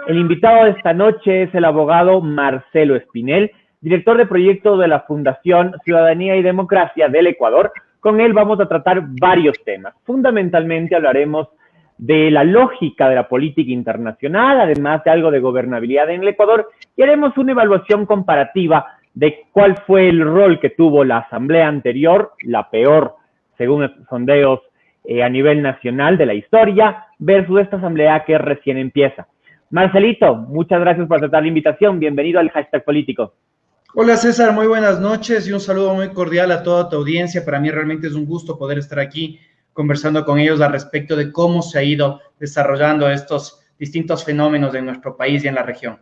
El invitado de esta noche es el abogado Marcelo Espinel, director de proyecto de la Fundación Ciudadanía y Democracia del Ecuador. Con él vamos a tratar varios temas. Fundamentalmente hablaremos de la lógica de la política internacional, además de algo de gobernabilidad en el Ecuador, y haremos una evaluación comparativa de cuál fue el rol que tuvo la asamblea anterior, la peor, según sondeos a nivel nacional de la historia, versus esta asamblea que recién empieza. Marcelito, muchas gracias por aceptar la invitación. Bienvenido al Hashtag Político. Hola César, muy buenas noches y un saludo muy cordial a toda tu audiencia. Para mí realmente es un gusto poder estar aquí conversando con ellos al respecto de cómo se ha ido desarrollando estos distintos fenómenos en nuestro país y en la región.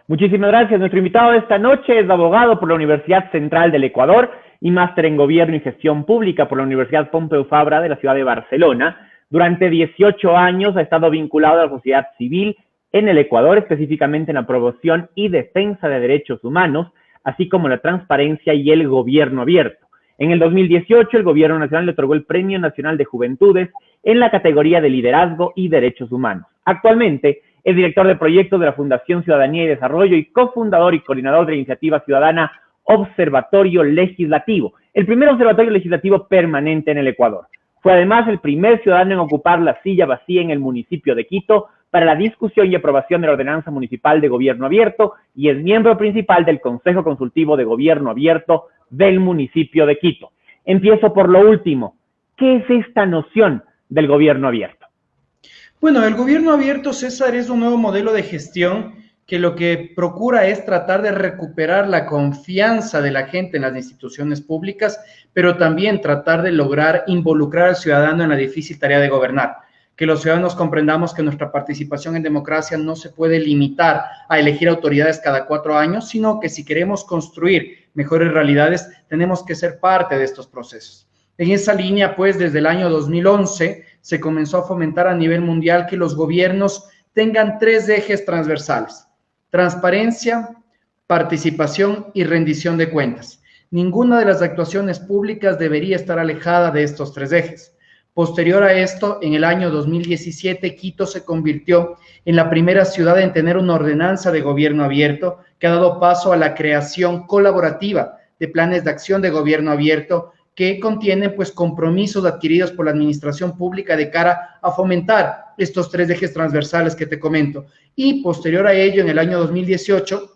Muchísimas gracias. Nuestro invitado de esta noche es abogado por la Universidad Central del Ecuador y máster en Gobierno y Gestión Pública por la Universidad Pompeu Fabra de la ciudad de Barcelona. Durante 18 años ha estado vinculado a la sociedad civil en el Ecuador, específicamente en la promoción y defensa de derechos humanos, así como la transparencia y el gobierno abierto. En el 2018, el Gobierno Nacional le otorgó el Premio Nacional de Juventudes en la categoría de Liderazgo y Derechos Humanos. Actualmente, es director de proyectos de la Fundación Ciudadanía y Desarrollo y cofundador y coordinador de la iniciativa ciudadana Observatorio Legislativo, el primer observatorio legislativo permanente en el Ecuador. Fue además el primer ciudadano en ocupar la silla vacía en el municipio de Quito para la discusión y aprobación de la Ordenanza Municipal de Gobierno Abierto y es miembro principal del Consejo Consultivo de Gobierno Abierto del municipio de Quito. Empiezo por lo último. ¿Qué es esta noción del gobierno abierto? Bueno, el gobierno abierto, César, es un nuevo modelo de gestión que lo que procura es tratar de recuperar la confianza de la gente en las instituciones públicas, pero también tratar de lograr involucrar al ciudadano en la difícil tarea de gobernar. Que los ciudadanos comprendamos que nuestra participación en democracia no se puede limitar a elegir autoridades cada 4 años, sino que si queremos construir mejores realidades, tenemos que ser parte de estos procesos. En esa línea, pues, desde el año 2011 se comenzó a fomentar a nivel mundial que los gobiernos tengan 3 ejes transversales: transparencia, participación y rendición de cuentas. Ninguna de las actuaciones públicas debería estar alejada de estos 3 ejes. Posterior a esto, en el año 2017, Quito se convirtió en la primera ciudad en tener una ordenanza de gobierno abierto que ha dado paso a la creación colaborativa de planes de acción de gobierno abierto que contienen pues compromisos adquiridos por la administración pública de cara a fomentar estos 3 ejes transversales que te comento. Y posterior a ello, en el año 2018,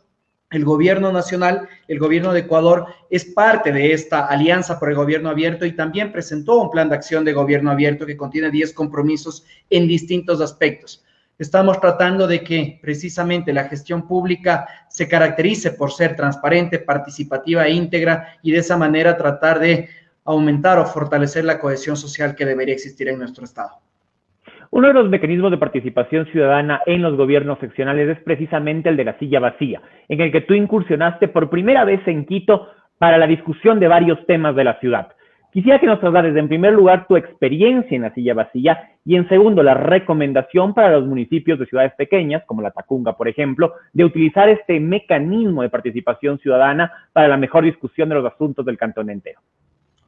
el gobierno nacional, el gobierno de Ecuador, es parte de esta alianza por el gobierno abierto y también presentó un plan de acción de gobierno abierto que contiene 10 compromisos en distintos aspectos. Estamos tratando de que precisamente la gestión pública se caracterice por ser transparente, participativa e íntegra y de esa manera tratar de aumentar o fortalecer la cohesión social que debería existir en nuestro Estado. Uno de los mecanismos de participación ciudadana en los gobiernos seccionales es precisamente el de la silla vacía, en el que tú incursionaste por primera vez en Quito para la discusión de varios temas de la ciudad. Quisiera que nos traslades en primer lugar tu experiencia en la silla vacía y en segundo la recomendación para los municipios de ciudades pequeñas, como La Tacunga, por ejemplo, de utilizar este mecanismo de participación ciudadana para la mejor discusión de los asuntos del cantón entero.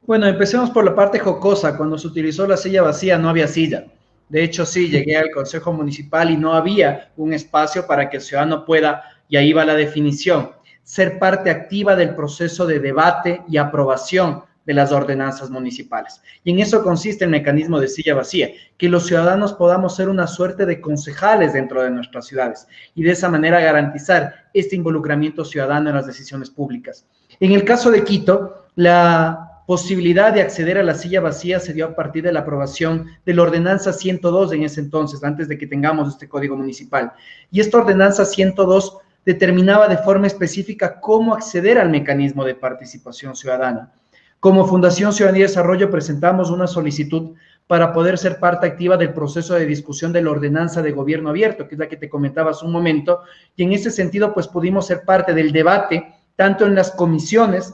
Bueno, empecemos por la parte jocosa. Cuando se utilizó la silla vacía no había silla. De hecho, sí, llegué al Consejo Municipal y no había un espacio para que el ciudadano pueda, y ahí va la definición, ser parte activa del proceso de debate y aprobación de las ordenanzas municipales. Y en eso consiste el mecanismo de silla vacía, que los ciudadanos podamos ser una suerte de concejales dentro de nuestras ciudades y de esa manera garantizar este involucramiento ciudadano en las decisiones públicas. En el caso de Quito, la posibilidad de acceder a la silla vacía se dio a partir de la aprobación de la ordenanza 102 en ese entonces, antes de que tengamos este código municipal. Y esta ordenanza 102 determinaba de forma específica cómo acceder al mecanismo de participación ciudadana. Como Fundación Ciudadanía y Desarrollo presentamos una solicitud para poder ser parte activa del proceso de discusión de la ordenanza de gobierno abierto, que es la que te comentaba hace un momento, y en ese sentido pues pudimos ser parte del debate, tanto en las comisiones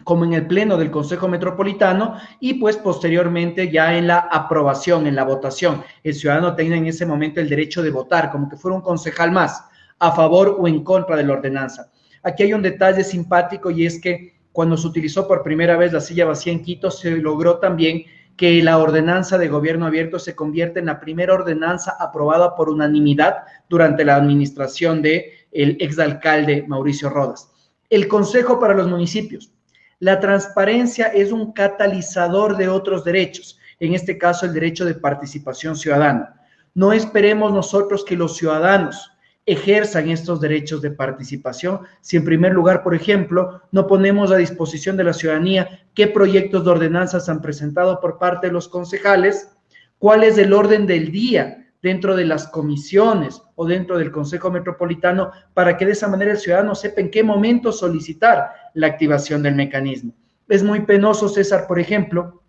como en el pleno del Consejo Metropolitano y pues posteriormente ya en la aprobación, en la votación. El ciudadano tenía en ese momento el derecho de votar, como que fuera un concejal más, a favor o en contra de la ordenanza. Aquí hay un detalle simpático y es que cuando se utilizó por primera vez la silla vacía en Quito, se logró también que la ordenanza de gobierno abierto se convierte en la primera ordenanza aprobada por unanimidad durante la administración del exalcalde Mauricio Rodas. El Consejo para los Municipios. La transparencia es un catalizador de otros derechos, en este caso el derecho de participación ciudadana. No esperemos nosotros que los ciudadanos ejerzan estos derechos de participación si en primer lugar, por ejemplo, no ponemos a disposición de la ciudadanía qué proyectos de ordenanzas han presentado por parte de los concejales, cuál es el orden del día dentro de las comisiones o dentro del Consejo Metropolitano, para que de esa manera el ciudadano sepa en qué momento solicitar la activación del mecanismo. Es muy penoso, César, por ejemplo,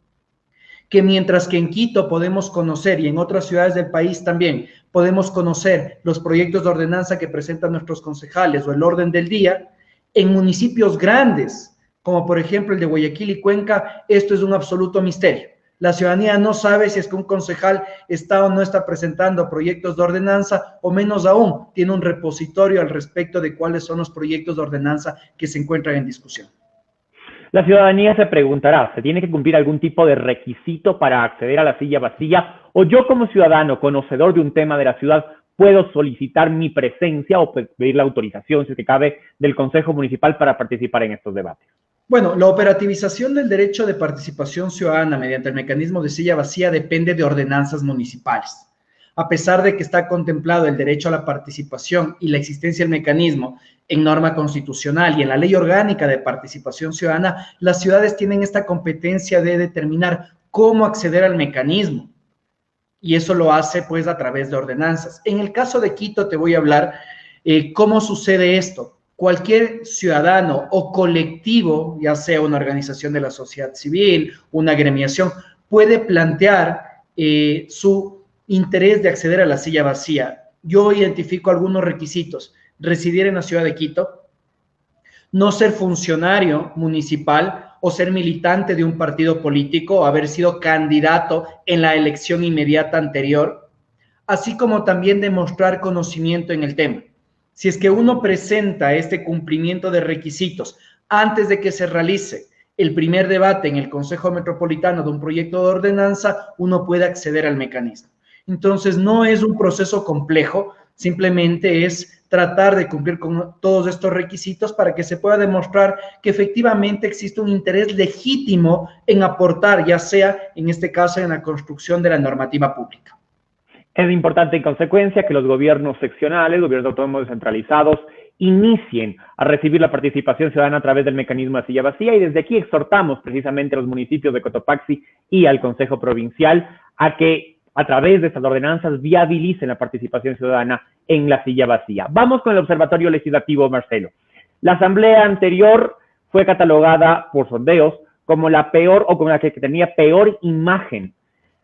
que mientras que en Quito podemos conocer, y en otras ciudades del país también, podemos conocer los proyectos de ordenanza que presentan nuestros concejales o el orden del día, en municipios grandes, como por ejemplo el de Guayaquil y Cuenca, esto es un absoluto misterio. La ciudadanía no sabe si es que un concejal está o no está presentando proyectos de ordenanza, o menos aún, tiene un repositorio al respecto de cuáles son los proyectos de ordenanza que se encuentran en discusión. La ciudadanía se preguntará, ¿se tiene que cumplir algún tipo de requisito para acceder a la silla vacía? ¿O yo como ciudadano, conocedor de un tema de la ciudad, puedo solicitar mi presencia o pedir la autorización, si es que cabe, del Consejo Municipal para participar en estos debates? Bueno, la operativización del derecho de participación ciudadana mediante el mecanismo de silla vacía depende de ordenanzas municipales. A pesar de que está contemplado el derecho a la participación y la existencia del mecanismo en norma constitucional y en la ley orgánica de participación ciudadana, las ciudades tienen esta competencia de determinar cómo acceder al mecanismo. Y eso lo hace pues a través de ordenanzas. En el caso de Quito te voy a hablar cómo sucede esto. Cualquier ciudadano o colectivo, ya sea una organización de la sociedad civil, una agremiación, puede plantear su interés de acceder a la silla vacía. Yo identifico algunos requisitos: residir en la ciudad de Quito, no ser funcionario municipal o ser militante de un partido político o haber sido candidato en la elección inmediata anterior, así como también demostrar conocimiento en el tema. Si es que uno presenta este cumplimiento de requisitos antes de que se realice el primer debate en el Consejo Metropolitano de un proyecto de ordenanza, uno puede acceder al mecanismo. Entonces, no es un proceso complejo, simplemente es tratar de cumplir con todos estos requisitos para que se pueda demostrar que efectivamente existe un interés legítimo en aportar, ya sea, en este caso, en la construcción de la normativa pública. Es importante, en consecuencia, que los gobiernos seccionales, gobiernos autónomos descentralizados, inicien a recibir la participación ciudadana a través del mecanismo de silla vacía, y desde aquí exhortamos precisamente a los municipios de Cotopaxi y al Consejo Provincial a que a través de estas ordenanzas viabilicen la participación ciudadana en la silla vacía. Vamos con el Observatorio Legislativo, Marcelo. La asamblea anterior fue catalogada por sondeos como la peor o como la que tenía peor imagen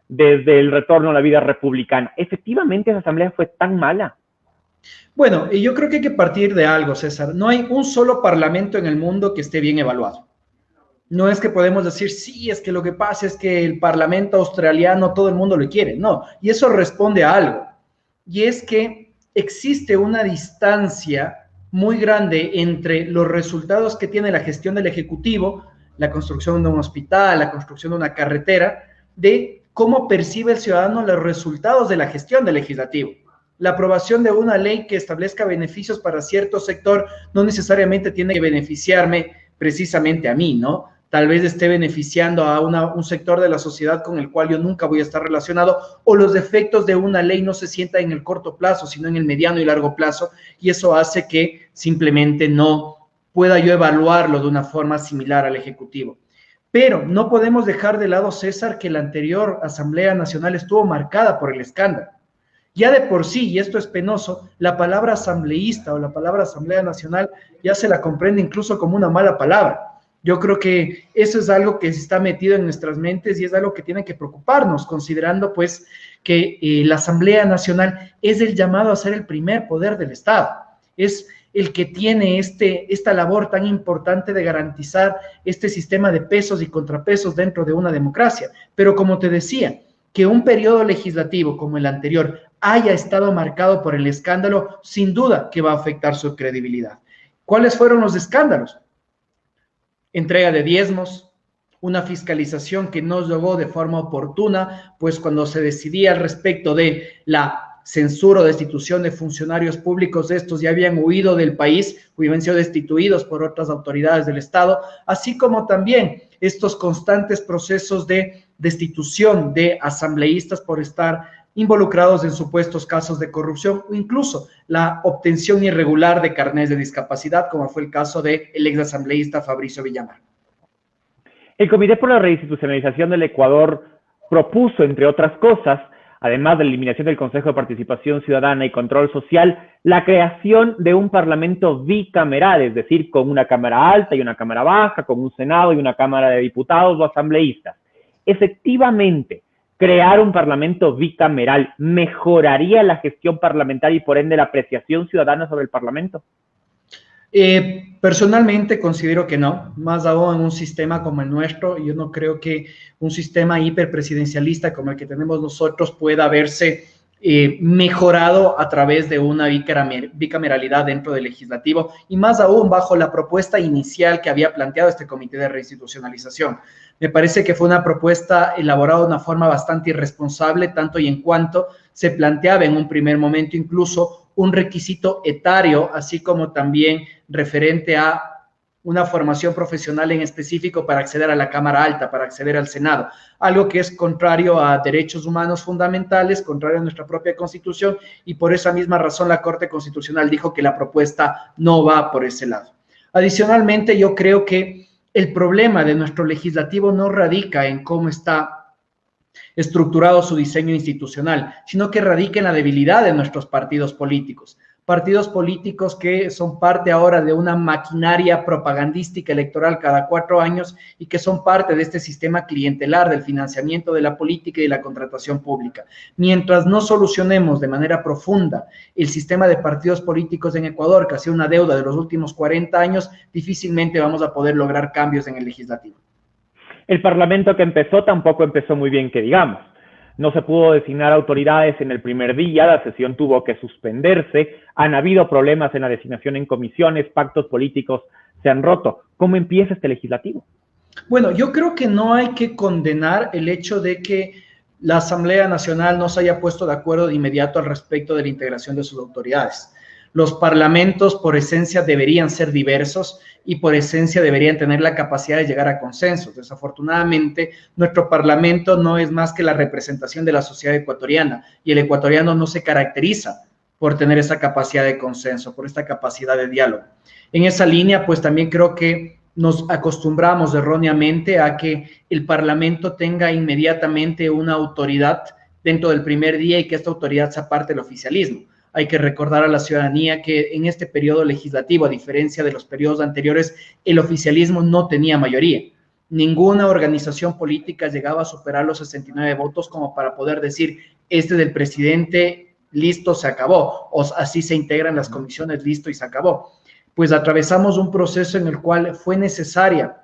desde el retorno a la vida republicana. ¿Efectivamente esa asamblea fue tan mala? Bueno, y yo creo que hay que partir de algo, César. No hay un solo parlamento en el mundo que esté bien evaluado. No es que podemos decir, sí, es que lo que pasa es que el parlamento australiano todo el mundo lo quiere. No, y eso responde a algo. Y es que existe una distancia muy grande entre los resultados que tiene la gestión del Ejecutivo, la construcción de un hospital, la construcción de una carretera, de cómo percibe el ciudadano los resultados de la gestión del legislativo. La aprobación de una ley que establezca beneficios para cierto sector no necesariamente tiene que beneficiarme precisamente a mí, ¿no? Tal vez esté beneficiando a un sector de la sociedad con el cual yo nunca voy a estar relacionado, o los efectos de una ley no se sientan en el corto plazo, sino en el mediano y largo plazo, y eso hace que simplemente no pueda yo evaluarlo de una forma similar al Ejecutivo. Pero no podemos dejar de lado, César, que la anterior Asamblea Nacional estuvo marcada por el escándalo. Ya de por sí, y esto es penoso, la palabra asambleísta o la palabra Asamblea Nacional ya se la comprende incluso como una mala palabra. Yo creo que eso es algo que está metido en nuestras mentes y es algo que tiene que preocuparnos, considerando pues que la Asamblea Nacional es el llamado a ser el primer poder del Estado. Es el que tiene esta labor tan importante de garantizar este sistema de pesos y contrapesos dentro de una democracia. Pero como te decía, que un periodo legislativo como el anterior haya estado marcado por el escándalo, sin duda que va a afectar su credibilidad. ¿Cuáles fueron los escándalos? Entrega de diezmos, una fiscalización que no llegó de forma oportuna, pues cuando se decidía al respecto de la censura o destitución de funcionarios públicos, estos ya habían huido del país, habían sido destituidos por otras autoridades del Estado, así como también estos constantes procesos de destitución de asambleístas por estar involucrados en supuestos casos de corrupción o incluso la obtención irregular de carnets de discapacidad, como fue el caso del exasambleísta Fabricio Villamar. El Comité por la Reinstitucionalización del Ecuador propuso, entre otras cosas, además de la eliminación del Consejo de Participación Ciudadana y Control Social, la creación de un parlamento bicameral, es decir, con una cámara alta y una cámara baja, con un Senado y una Cámara de Diputados o asambleístas. Efectivamente, crear un parlamento bicameral mejoraría la gestión parlamentaria y por ende la apreciación ciudadana sobre el parlamento. Personalmente considero que no, más aún en un sistema como el nuestro. Yo no creo que un sistema hiperpresidencialista como el que tenemos nosotros pueda verse mejorado a través de una bicameralidad dentro del legislativo y más aún bajo la propuesta inicial que había planteado este Comité de Reinstitucionalización. Me parece que fue una propuesta elaborada de una forma bastante irresponsable, tanto y en cuanto se planteaba en un primer momento incluso un requisito etario, así como también referente a una formación profesional en específico para acceder a la Cámara Alta, para acceder al Senado, algo que es contrario a derechos humanos fundamentales, contrario a nuestra propia Constitución, y por esa misma razón la Corte Constitucional dijo que la propuesta no va por ese lado. Adicionalmente, yo creo que el problema de nuestro legislativo no radica en cómo está estructurado su diseño institucional, sino que radica en la debilidad de nuestros partidos políticos que son parte ahora de una maquinaria propagandística electoral cada 4 años y que son parte de este sistema clientelar del financiamiento de la política y de la contratación pública. Mientras no solucionemos de manera profunda el sistema de partidos políticos en Ecuador, que ha sido una deuda de los últimos 40 años, difícilmente vamos a poder lograr cambios en el legislativo. El Parlamento que empezó tampoco empezó muy bien, que digamos. No se pudo designar autoridades en el primer día, la sesión tuvo que suspenderse, han habido problemas en la designación en comisiones, pactos políticos se han roto. ¿Cómo empieza este legislativo? Bueno, yo creo que no hay que condenar el hecho de que la Asamblea Nacional no se haya puesto de acuerdo de inmediato al respecto de la integración de sus autoridades. Los parlamentos, por esencia, deberían ser diversos y por esencia deberían tener la capacidad de llegar a consensos. Desafortunadamente, nuestro parlamento no es más que la representación de la sociedad ecuatoriana y el ecuatoriano no se caracteriza por tener esa capacidad de consenso, por esta capacidad de diálogo. En esa línea, pues también creo que nos acostumbramos erróneamente a que el parlamento tenga inmediatamente una autoridad dentro del primer día y que esta autoridad sea parte del oficialismo. Hay que recordar a la ciudadanía que en este periodo legislativo, a diferencia de los periodos anteriores, el oficialismo no tenía mayoría. Ninguna organización política llegaba a superar los 69 votos como para poder decir, este del presidente, listo, se acabó, o así se integran las comisiones, listo y se acabó. Pues atravesamos un proceso en el cual fue necesaria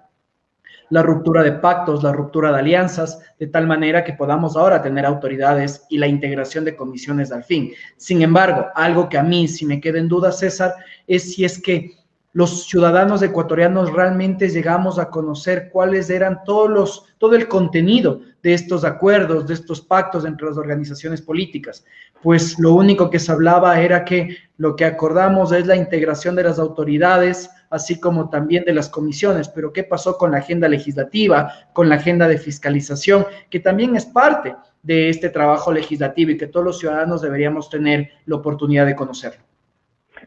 la ruptura de pactos, la ruptura de alianzas, de tal manera que podamos ahora tener autoridades y la integración de comisiones al fin. Sin embargo, algo que a mí sí me queda en duda, César, es si es que los ciudadanos ecuatorianos realmente llegamos a conocer cuáles eran todo el contenido de estos acuerdos, de estos pactos entre las organizaciones políticas. Pues lo único que se hablaba era que lo que acordamos es la integración de las autoridades, así como también de las comisiones, pero ¿qué pasó con la agenda legislativa, con la agenda de fiscalización, que también es parte de este trabajo legislativo y que todos los ciudadanos deberíamos tener la oportunidad de conocerlo?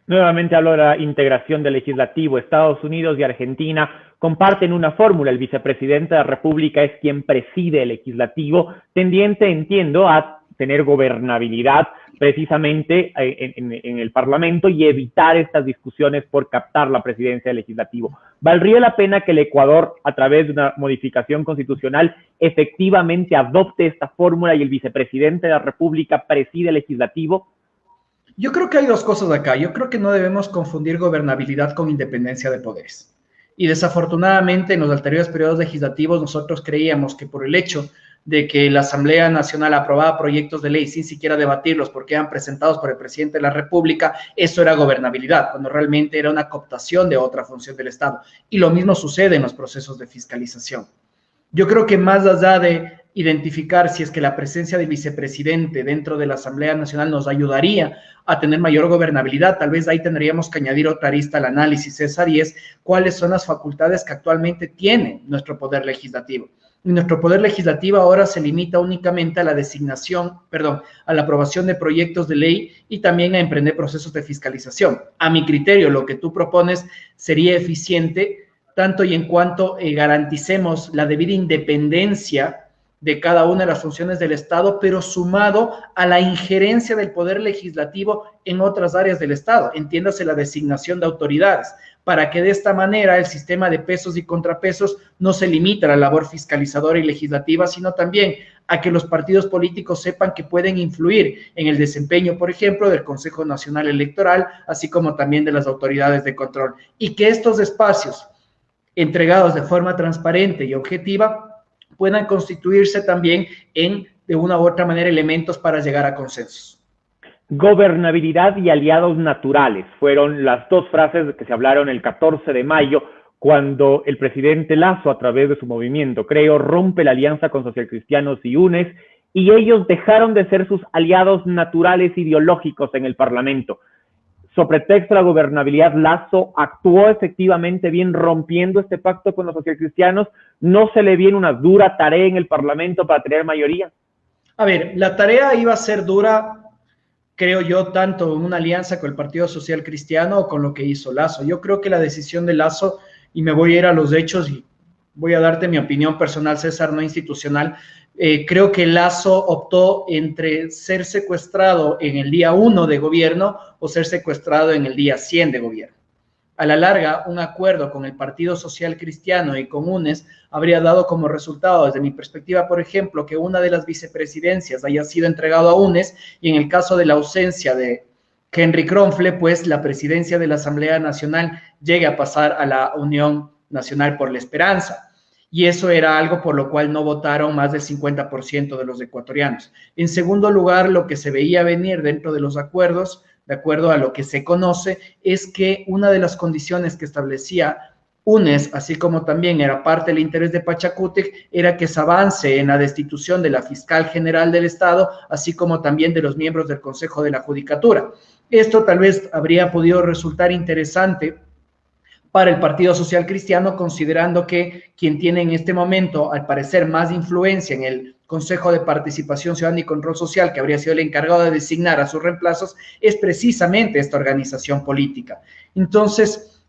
Nuevamente hablo de la integración del legislativo. Estados Unidos y Argentina comparten una fórmula. El vicepresidente de la República es quien preside el legislativo, tendiente, entiendo, a tener gobernabilidad precisamente en el Parlamento y evitar estas discusiones por captar la presidencia del legislativo. ¿Valdría la pena que el Ecuador, a través de una modificación constitucional, efectivamente adopte esta fórmula y el vicepresidente de la República preside el legislativo? Yo creo que hay dos cosas acá. Yo creo que no debemos confundir gobernabilidad con independencia de poderes. Y desafortunadamente en los anteriores periodos legislativos nosotros creíamos que por el hecho de que la Asamblea Nacional aprobaba proyectos de ley sin siquiera debatirlos porque eran presentados por el presidente de la República, eso era gobernabilidad, cuando realmente era una cooptación de otra función del Estado. Y lo mismo sucede en los procesos de fiscalización. Yo creo que más allá de identificar si es que la presencia del vicepresidente dentro de la Asamblea Nacional nos ayudaría a tener mayor gobernabilidad, tal vez ahí tendríamos que añadir otra arista al análisis, César, y es cuáles son las facultades que actualmente tiene nuestro poder legislativo. Y nuestro poder legislativo ahora se limita únicamente a la a la aprobación de proyectos de ley y también a emprender procesos de fiscalización. A mi criterio, lo que tú propones sería eficiente tanto y en cuanto garanticemos la debida independencia de cada una de las funciones del Estado, pero sumado a la injerencia del Poder Legislativo en otras áreas del Estado, entiéndase la designación de autoridades, para que de esta manera el sistema de pesos y contrapesos no se limite a la labor fiscalizadora y legislativa, sino también a que los partidos políticos sepan que pueden influir en el desempeño, por ejemplo, del Consejo Nacional Electoral, así como también de las autoridades de control, y que estos espacios entregados de forma transparente y objetiva puedan constituirse también en, de una u otra manera, elementos para llegar a consensos. Gobernabilidad y aliados naturales fueron las dos frases que se hablaron el 14 de mayo, cuando el presidente Lasso, a través de su movimiento Creo, rompe la alianza con socialcristianos y UNES, y ellos dejaron de ser sus aliados naturales ideológicos en el Parlamento. Sobre pretexto de la gobernabilidad, Lasso actuó efectivamente bien rompiendo este pacto con los socialcristianos. ¿No se le viene una dura tarea en el Parlamento para tener mayoría? A ver, la tarea iba a ser dura, creo yo, tanto en una alianza con el Partido Social Cristiano o con lo que hizo Lasso. Yo creo que la decisión de Lasso, y me voy a ir a los hechos y voy a darte mi opinión personal, César, no institucional, creo que Lasso optó entre ser secuestrado en el día 1 de gobierno o ser secuestrado en el día 100 de gobierno. A la larga, un acuerdo con el Partido Social Cristiano y con UNES habría dado como resultado, desde mi perspectiva, por ejemplo, que una de las vicepresidencias haya sido entregado a UNES, y en el caso de la ausencia de Henry Kronfle, pues la presidencia de la Asamblea Nacional llegue a pasar a la Unión Nacional por la Esperanza. Y eso era algo por lo cual no votaron más del 50% de los ecuatorianos. En segundo lugar, lo que se veía venir dentro de los acuerdos, de acuerdo a lo que se conoce, es que una de las condiciones que establecía UNES, así como también era parte del interés de Pachacútec, era que se avance en la destitución de la fiscal general del Estado, así como también de los miembros del Consejo de la Judicatura. Esto tal vez habría podido resultar interesante para el Partido Social Cristiano, considerando que quien tiene en este momento, al parecer, más influencia en el Consejo de Participación Ciudadana y Control Social, que habría sido el encargado de designar a sus reemplazos, es precisamente esta organización política. Entonces,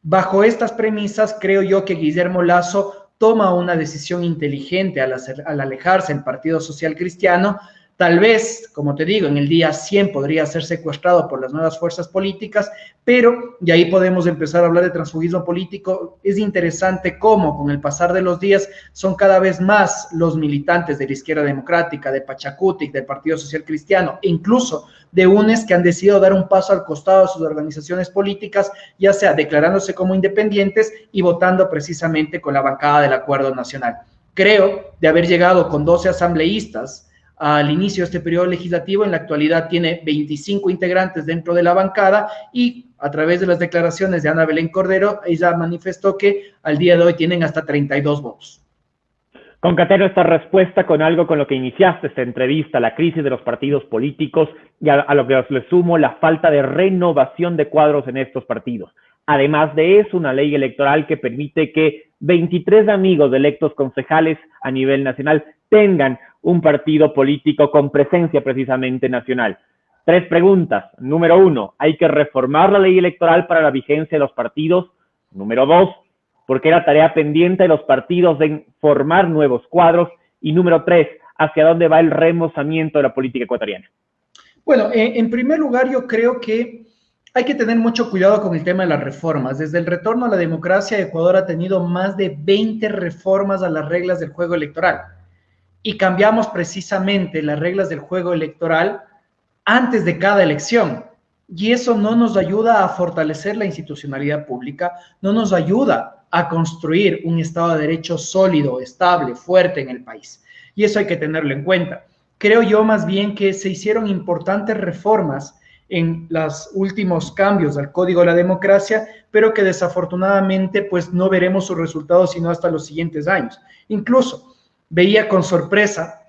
bajo estas premisas, creo yo que Guillermo Lasso toma una decisión inteligente al alejarse del Partido Social Cristiano. Tal vez, como te digo, en el día 100 podría ser secuestrado por las nuevas fuerzas políticas, pero, y ahí podemos empezar a hablar de transfugismo político, es interesante cómo con el pasar de los días son cada vez más los militantes de la izquierda democrática, de Pachacútec, del Partido Social Cristiano, e incluso de UNES, que han decidido dar un paso al costado de sus organizaciones políticas, ya sea declarándose como independientes y votando precisamente con la bancada del Acuerdo Nacional. Creo de haber llegado con 12 asambleístas al inicio de este periodo legislativo. En la actualidad tiene 25 integrantes dentro de la bancada, y a través de las declaraciones de Ana Belén Cordero, ella manifestó que al día de hoy tienen hasta 32 votos. Concateno esta respuesta con algo con lo que iniciaste esta entrevista, la crisis de los partidos políticos, y a lo que le sumo la falta de renovación de cuadros en estos partidos. Además de eso, una ley electoral que permite que 23 amigos electos concejales a nivel nacional tengan un partido político con presencia precisamente nacional. 3 preguntas. Número 1, ¿hay que reformar la ley electoral para la vigencia de los partidos? Número 2, ¿por qué la tarea pendiente de los partidos de formar nuevos cuadros? Y número 3, ¿hacia dónde va el remozamiento de la política ecuatoriana? Bueno, en primer lugar, yo creo que hay que tener mucho cuidado con el tema de las reformas. Desde el retorno a la democracia, Ecuador ha tenido más de 20 reformas a las reglas del juego electoral. Y cambiamos precisamente las reglas del juego electoral antes de cada elección. Y eso no nos ayuda a fortalecer la institucionalidad pública, no nos ayuda a construir un Estado de Derecho sólido, estable, fuerte en el país. Y eso hay que tenerlo en cuenta. Creo yo más bien que se hicieron importantes reformas en los últimos cambios al Código de la Democracia, pero que desafortunadamente pues no veremos sus resultados sino hasta los siguientes años. Incluso veía con sorpresa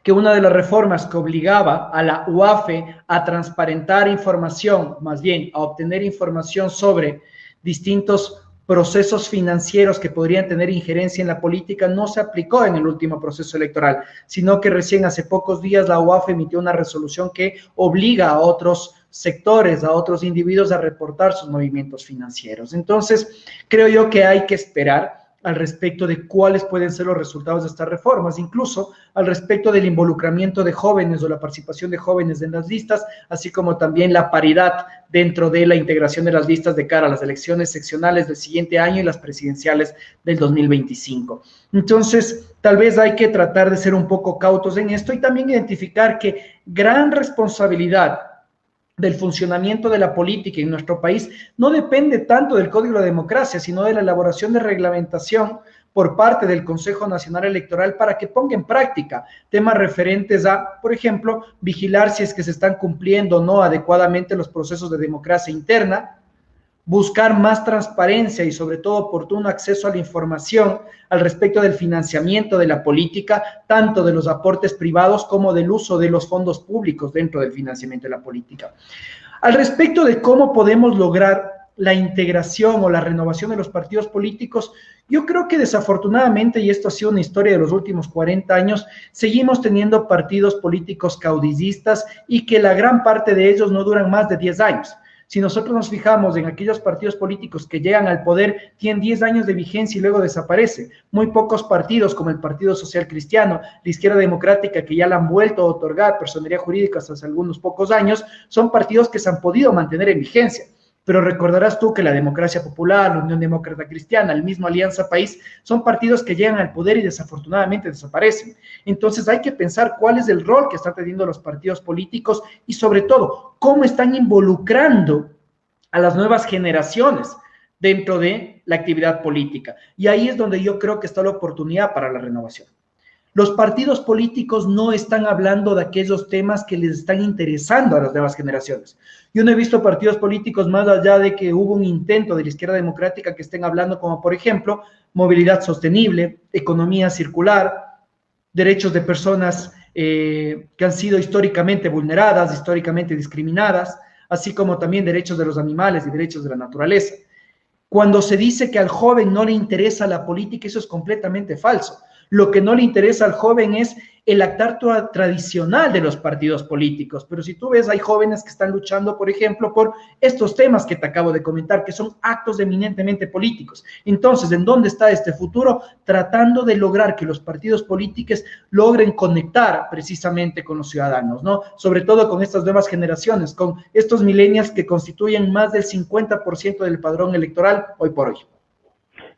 que una de las reformas que obligaba a la UAFE a transparentar información, más bien a obtener información sobre distintos procesos financieros que podrían tener injerencia en la política, no se aplicó en el último proceso electoral, sino que recién hace pocos días la UAFE emitió una resolución que obliga a otros sectores, a otros individuos a reportar sus movimientos financieros. Entonces, creo yo que hay que esperar al respecto de cuáles pueden ser los resultados de estas reformas, incluso al respecto del involucramiento de jóvenes o la participación de jóvenes en las listas, así como también la paridad dentro de la integración de las listas de cara a las elecciones seccionales del siguiente año y las presidenciales del 2025. Entonces, tal vez hay que tratar de ser un poco cautos en esto y también identificar que gran responsabilidad del funcionamiento de la política en nuestro país no depende tanto del Código de la Democracia, sino de la elaboración de reglamentación por parte del Consejo Nacional Electoral para que ponga en práctica temas referentes a, por ejemplo, vigilar si es que se están cumpliendo o no adecuadamente los procesos de democracia interna, buscar más transparencia y sobre todo oportuno acceso a la información al respecto del financiamiento de la política, tanto de los aportes privados como del uso de los fondos públicos dentro del financiamiento de la política. Al respecto de cómo podemos lograr la integración o la renovación de los partidos políticos, yo creo que desafortunadamente, y esto ha sido una historia de los últimos 40 años, seguimos teniendo partidos políticos caudillistas y que la gran parte de ellos no duran más de 10 años. Si nosotros nos fijamos en aquellos partidos políticos que llegan al poder, tienen 10 años de vigencia y luego desaparecen. Muy pocos partidos, como el Partido Social Cristiano, la Izquierda Democrática, que ya le han vuelto a otorgar personería jurídica hasta hace algunos pocos años, son partidos que se han podido mantener en vigencia. Pero recordarás tú que la Democracia Popular, la Unión Demócrata Cristiana, el mismo Alianza País, son partidos que llegan al poder y desafortunadamente desaparecen. Entonces hay que pensar cuál es el rol que están teniendo los partidos políticos y sobre todo, cómo están involucrando a las nuevas generaciones dentro de la actividad política. Y ahí es donde yo creo que está la oportunidad para la renovación. Los partidos políticos no están hablando de aquellos temas que les están interesando a las nuevas generaciones. Yo no he visto partidos políticos más allá de que hubo un intento de la izquierda democrática que estén hablando como, por ejemplo, movilidad sostenible, economía circular, derechos de personas que han sido históricamente vulneradas, históricamente discriminadas, así como también derechos de los animales y derechos de la naturaleza. Cuando se dice que al joven no le interesa la política, eso es completamente falso. Lo que no le interesa al joven es el actar tradicional de los partidos políticos. Pero si tú ves, hay jóvenes que están luchando, por ejemplo, por estos temas que te acabo de comentar, que son actos eminentemente políticos. Entonces, ¿en dónde está este futuro? Tratando de lograr que los partidos políticos logren conectar precisamente con los ciudadanos, ¿no? Sobre todo con estas nuevas generaciones, con estos millennials que constituyen más del 50% del padrón electoral hoy por hoy.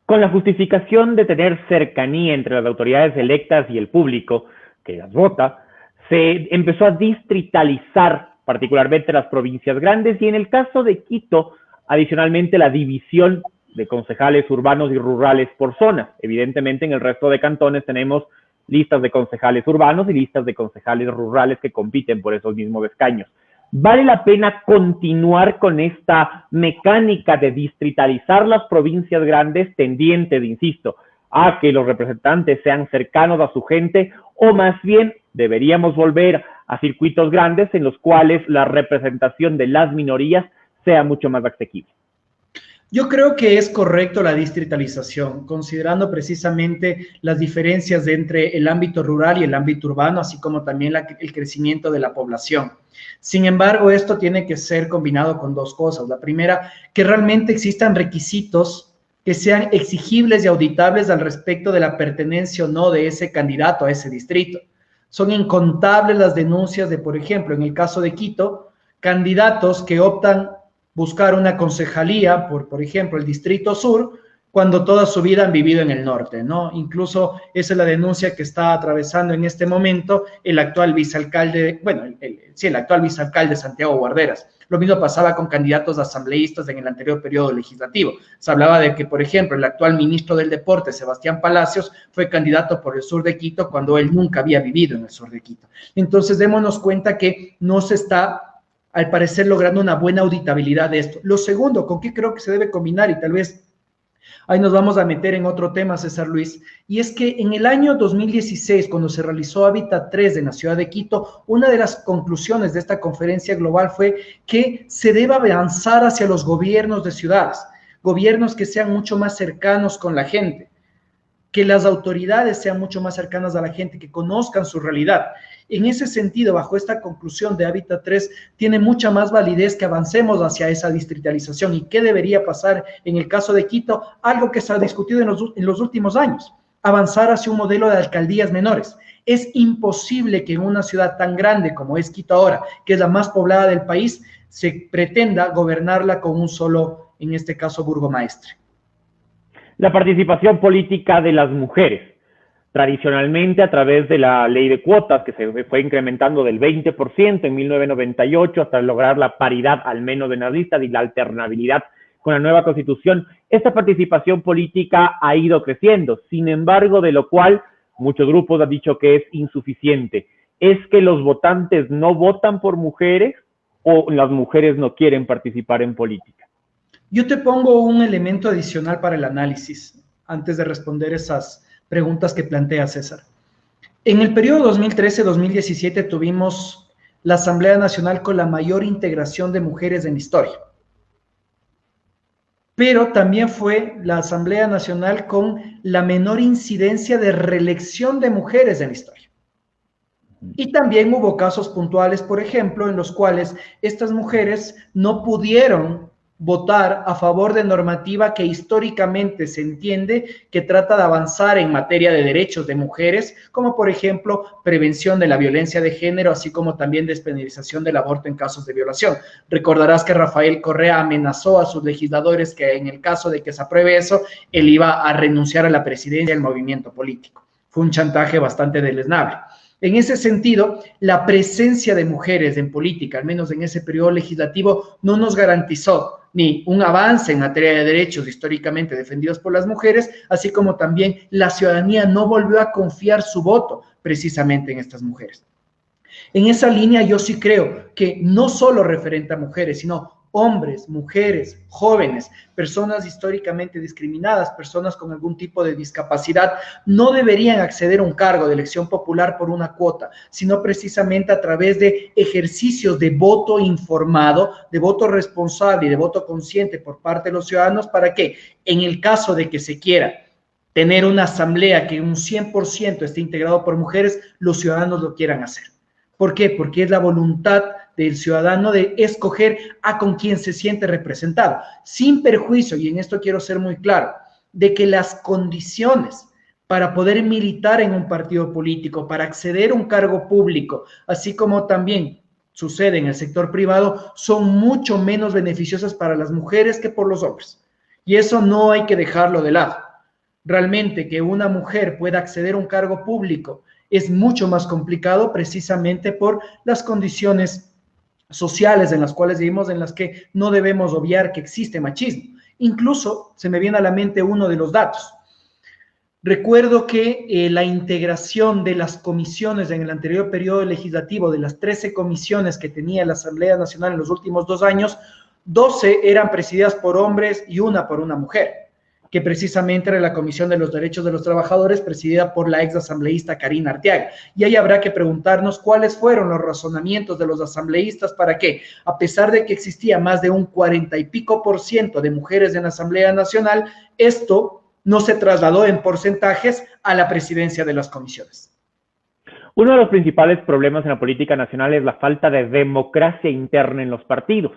Con la justificación de tener cercanía entre las autoridades electas y el público que las vota, se empezó a distritalizar particularmente las provincias grandes y en el caso de Quito, adicionalmente la división de concejales urbanos y rurales por zona. Evidentemente en el resto de cantones tenemos listas de concejales urbanos y listas de concejales rurales que compiten por esos mismos escaños. ¿Vale la pena continuar con esta mecánica de distritalizar las provincias grandes tendientes, insisto, a que los representantes sean cercanos a su gente o más bien deberíamos volver a circuitos grandes en los cuales la representación de las minorías sea mucho más asequible? Yo creo que es correcto la distritalización, considerando precisamente las diferencias entre el ámbito rural y el ámbito urbano, así como también el crecimiento de la población. Sin embargo, esto tiene que ser combinado con dos cosas. La primera, que realmente existan requisitos que sean exigibles y auditables al respecto de la pertenencia o no de ese candidato a ese distrito. Son incontables las denuncias de, por ejemplo, en el caso de Quito, candidatos que optan buscar una concejalía por ejemplo, el Distrito Sur, cuando toda su vida han vivido en el norte, ¿no? Incluso esa es la denuncia que está atravesando en este momento el actual vicealcalde, bueno, el actual vicealcalde Santiago Guarderas. Lo mismo pasaba con candidatos asambleístas en el anterior periodo legislativo. Se hablaba de que, por ejemplo, el actual ministro del Deporte, Sebastián Palacios, fue candidato por el sur de Quito cuando él nunca había vivido en el sur de Quito. Entonces, démonos cuenta que no se está al parecer logrando una buena auditabilidad de esto. Lo segundo, ¿con qué creo que se debe combinar? Y tal vez ahí nos vamos a meter en otro tema, César Luis, y es que en el año 2016, cuando se realizó Hábitat 3 en la ciudad de Quito, una de las conclusiones de esta conferencia global fue que se debe avanzar hacia los gobiernos de ciudades, gobiernos que sean mucho más cercanos con la gente, que las autoridades sean mucho más cercanas a la gente, que conozcan su realidad. En ese sentido, bajo esta conclusión de Hábitat 3, tiene mucha más validez que avancemos hacia esa distritalización. ¿Y qué debería pasar en el caso de Quito? Algo que se ha discutido en los últimos años, avanzar hacia un modelo de alcaldías menores. Es imposible que en una ciudad tan grande como es Quito ahora, que es la más poblada del país, se pretenda gobernarla con un solo, en este caso, burgomaestre. La participación política de las mujeres, tradicionalmente a través de la ley de cuotas, que se fue incrementando del 20% en 1998 hasta lograr la paridad al menos en las listas y la alternabilidad con la nueva constitución. Esta participación política ha ido creciendo, sin embargo, de lo cual muchos grupos han dicho que es insuficiente. ¿Es que los votantes no votan por mujeres o las mujeres no quieren participar en política? Yo te pongo un elemento adicional para el análisis antes de responder esas preguntas que plantea César. En el periodo 2013-2017 tuvimos la Asamblea Nacional con la mayor integración de mujeres en la historia. Pero también fue la Asamblea Nacional con la menor incidencia de reelección de mujeres en la historia. Y también hubo casos puntuales, por ejemplo, en los cuales estas mujeres no pudieron votar a favor de normativa que históricamente se entiende que trata de avanzar en materia de derechos de mujeres, como por ejemplo prevención de la violencia de género, así como también despenalización del aborto en casos de violación. Recordarás que Rafael Correa amenazó a sus legisladores que en el caso de que se apruebe eso, él iba a renunciar a la presidencia del movimiento político. Fue un chantaje bastante deleznable. En ese sentido, la presencia de mujeres en política, al menos en ese periodo legislativo, no nos garantizó ni un avance en materia de derechos históricamente defendidos por las mujeres, así como también la ciudadanía no volvió a confiar su voto precisamente en estas mujeres. En esa línea yo sí creo que no solo referente a mujeres, sino hombres, mujeres, jóvenes, personas históricamente discriminadas, personas con algún tipo de discapacidad, no deberían acceder a un cargo de elección popular por una cuota, sino precisamente a través de ejercicios de voto informado, de voto responsable y de voto consciente por parte de los ciudadanos, para que en el caso de que se quiera tener una asamblea que un 100% esté integrado por mujeres, los ciudadanos lo quieran hacer. ¿Por qué? Porque es la voluntad del ciudadano de escoger a con quien se siente representado, sin perjuicio, y en esto quiero ser muy claro, de que las condiciones para poder militar en un partido político, para acceder a un cargo público, así como también sucede en el sector privado, son mucho menos beneficiosas para las mujeres que por los hombres. Y eso no hay que dejarlo de lado. Realmente que una mujer pueda acceder a un cargo público es mucho más complicado precisamente por las condiciones sociales en las cuales vivimos, en las que no debemos obviar que existe machismo. Incluso se me viene a la mente uno de los datos. Recuerdo que la integración de las comisiones en el anterior periodo legislativo, de las 13 comisiones que tenía la Asamblea Nacional en los últimos 2 años, 12 eran presididas por hombres y una por una mujer, que precisamente era la Comisión de los Derechos de los Trabajadores, presidida por la ex asambleísta Karina Arteaga. Y ahí habrá que preguntarnos cuáles fueron los razonamientos de los asambleístas para que, a pesar de que existía más de un 40 y pico % de mujeres en la Asamblea Nacional, esto no se trasladó en porcentajes a la presidencia de las comisiones. Uno de los principales problemas en la política nacional es la falta de democracia interna en los partidos,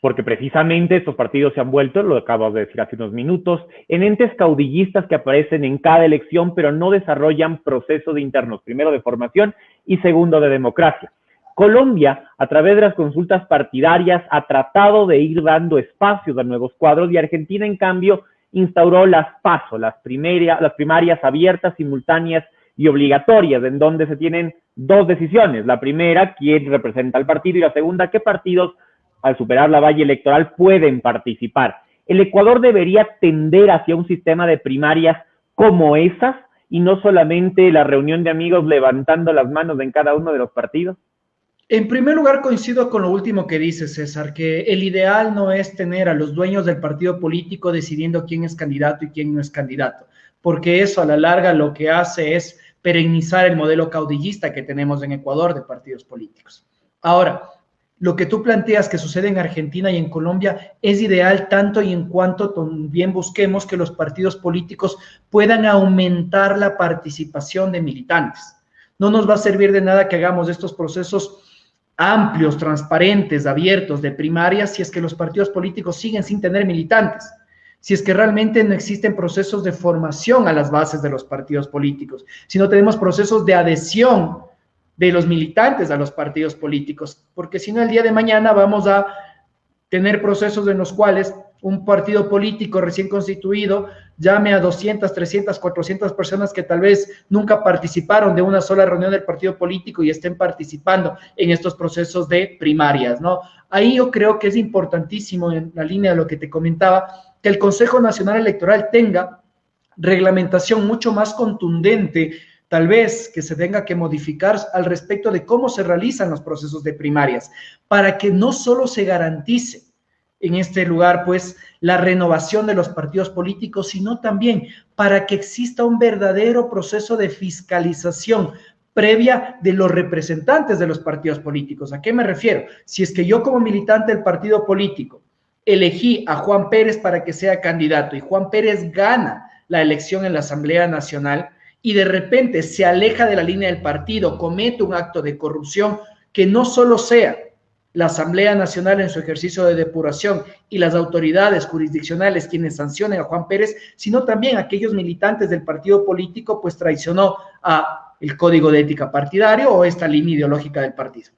porque precisamente estos partidos se han vuelto, lo acabo de decir hace unos minutos, en entes caudillistas que aparecen en cada elección, pero no desarrollan procesos internos, primero de formación y segundo de democracia. Colombia, a través de las consultas partidarias, ha tratado de ir dando espacios a nuevos cuadros, y Argentina, en cambio, instauró las PASO, las primarias abiertas, simultáneas y obligatorias, en donde se tienen 2 decisiones. La primera, quién representa al partido, y la segunda, qué partidos, al superar la valla electoral, pueden participar. El Ecuador debería tender hacia un sistema de primarias como esas, y no solamente la reunión de amigos levantando las manos en cada uno de los partidos. En primer lugar, coincido con lo último que dice César, que el ideal no es tener a los dueños del partido político decidiendo quién es candidato y quién no es candidato, porque eso a la larga lo que hace es perennizar el modelo caudillista que tenemos en Ecuador de partidos políticos. Ahora, lo que tú planteas que sucede en Argentina y en Colombia es ideal tanto y en cuanto también busquemos que los partidos políticos puedan aumentar la participación de militantes. No nos va a servir de nada que hagamos estos procesos amplios, transparentes, abiertos de primarias si es que los partidos políticos siguen sin tener militantes, si es que realmente no existen procesos de formación a las bases de los partidos políticos, si no tenemos procesos de adhesión de los militantes a los partidos políticos, porque si no el día de mañana vamos a tener procesos en los cuales un partido político recién constituido llame a 200, 300, 400 personas que tal vez nunca participaron de una sola reunión del partido político y estén participando en estos procesos de primarias, ¿no? Ahí yo creo que es importantísimo, en la línea de lo que te comentaba, que el Consejo Nacional Electoral tenga reglamentación mucho más contundente, tal vez que se tenga que modificar al respecto de cómo se realizan los procesos de primarias, para que no solo se garantice en este lugar, pues, la renovación de los partidos políticos, sino también para que exista un verdadero proceso de fiscalización previa de los representantes de los partidos políticos. ¿A qué me refiero? Si es que yo como militante del partido político elegí a Juan Pérez para que sea candidato y Juan Pérez gana la elección en la Asamblea Nacional y de repente se aleja de la línea del partido, comete un acto de corrupción, que no solo sea la Asamblea Nacional en su ejercicio de depuración y las autoridades jurisdiccionales quienes sancionen a Juan Pérez, sino también aquellos militantes del partido político, pues traicionó a el código de ética partidario o esta línea ideológica del partido.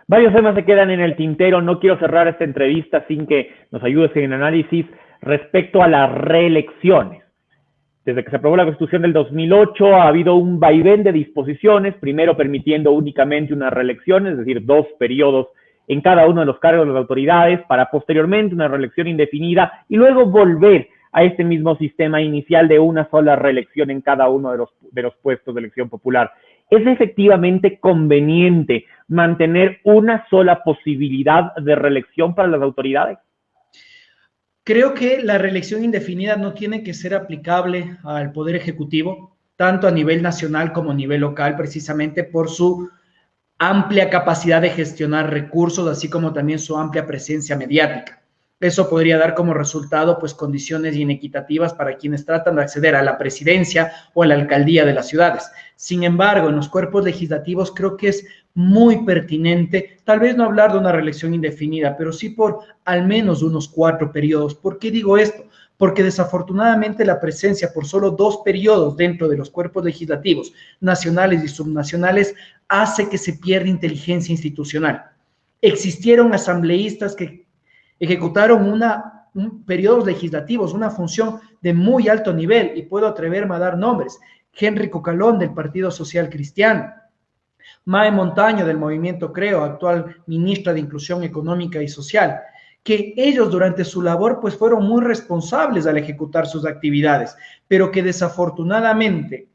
Varios temas se quedan en el tintero. No quiero cerrar esta entrevista sin que nos ayudes en el análisis respecto a las reelecciones. Desde que se aprobó la Constitución del 2008 ha habido un vaivén de disposiciones, primero permitiendo únicamente una reelección, es decir, 2 periodos en cada uno de los cargos de las autoridades, para posteriormente una reelección indefinida y luego volver a este mismo sistema inicial de una sola reelección en cada uno de los puestos de elección popular. ¿Es efectivamente conveniente mantener una sola posibilidad de reelección para las autoridades? Creo que la reelección indefinida no tiene que ser aplicable al Poder Ejecutivo, tanto a nivel nacional como a nivel local, precisamente por su amplia capacidad de gestionar recursos, así como también su amplia presencia mediática. Eso podría dar como resultado, pues, condiciones inequitativas para quienes tratan de acceder a la presidencia o a la alcaldía de las ciudades. Sin embargo, en los cuerpos legislativos creo que es muy pertinente, tal vez no hablar de una reelección indefinida, pero sí por al menos unos 4 periodos. ¿Por qué digo esto? Porque desafortunadamente la presencia por solo 2 periodos dentro de los cuerpos legislativos nacionales y subnacionales hace que se pierda inteligencia institucional. Existieron asambleístas que ejecutaron periodos legislativos, una función de muy alto nivel, y puedo atreverme a dar nombres: Henry Cocalón del Partido Social Cristiano, Mae Montaño del Movimiento Creo, actual ministra de Inclusión Económica y Social, que ellos durante su labor pues fueron muy responsables al ejecutar sus actividades, pero que desafortunadamente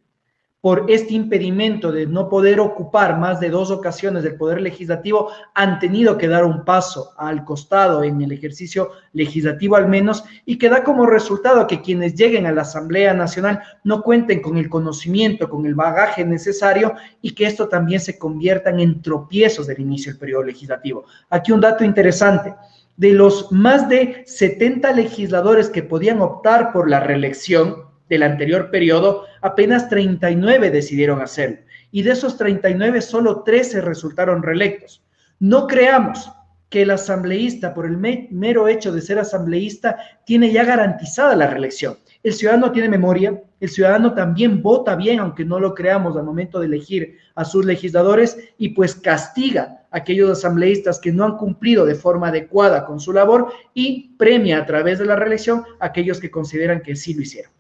por este impedimento de no poder ocupar más de 2 ocasiones del Poder Legislativo, han tenido que dar un paso al costado en el ejercicio legislativo al menos, y que da como resultado que quienes lleguen a la Asamblea Nacional no cuenten con el conocimiento, con el bagaje necesario, y que esto también se conviertan en tropiezos del inicio del periodo legislativo. Aquí un dato interesante: de los más de 70 legisladores que podían optar por la reelección del anterior periodo, apenas 39 decidieron hacerlo, y de esos 39 solo 13 resultaron reelectos. No creamos que el asambleísta, por el mero hecho de ser asambleísta, tiene ya garantizada la reelección. El ciudadano tiene memoria, el ciudadano también vota bien, aunque no lo creamos, al momento de elegir a sus legisladores, y pues castiga a aquellos asambleístas que no han cumplido de forma adecuada con su labor y premia a través de la reelección a aquellos que consideran que sí lo hicieron.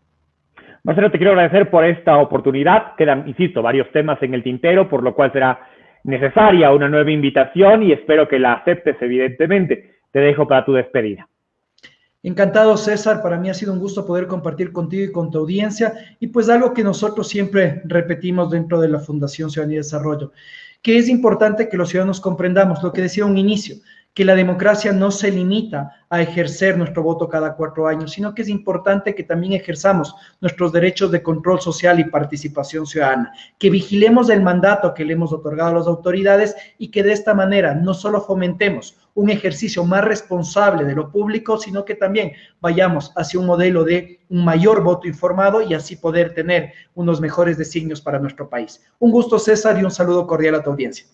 Marcelo, te quiero agradecer por esta oportunidad. Quedan, insisto, varios temas en el tintero, por lo cual será necesaria una nueva invitación y espero que la aceptes, evidentemente. Te dejo para tu despedida. Encantado, César. Para mí ha sido un gusto poder compartir contigo y con tu audiencia, y pues algo que nosotros siempre repetimos dentro de la Fundación Ciudadanía y Desarrollo: que es importante que los ciudadanos comprendamos lo que decía a un inicio, que la democracia no se limita a ejercer nuestro voto cada 4 años, sino que es importante que también ejerzamos nuestros derechos de control social y participación ciudadana, que vigilemos el mandato que le hemos otorgado a las autoridades y que de esta manera no solo fomentemos un ejercicio más responsable de lo público, sino que también vayamos hacia un modelo de un mayor voto informado y así poder tener unos mejores designios para nuestro país. Un gusto, César, y un saludo cordial a tu audiencia.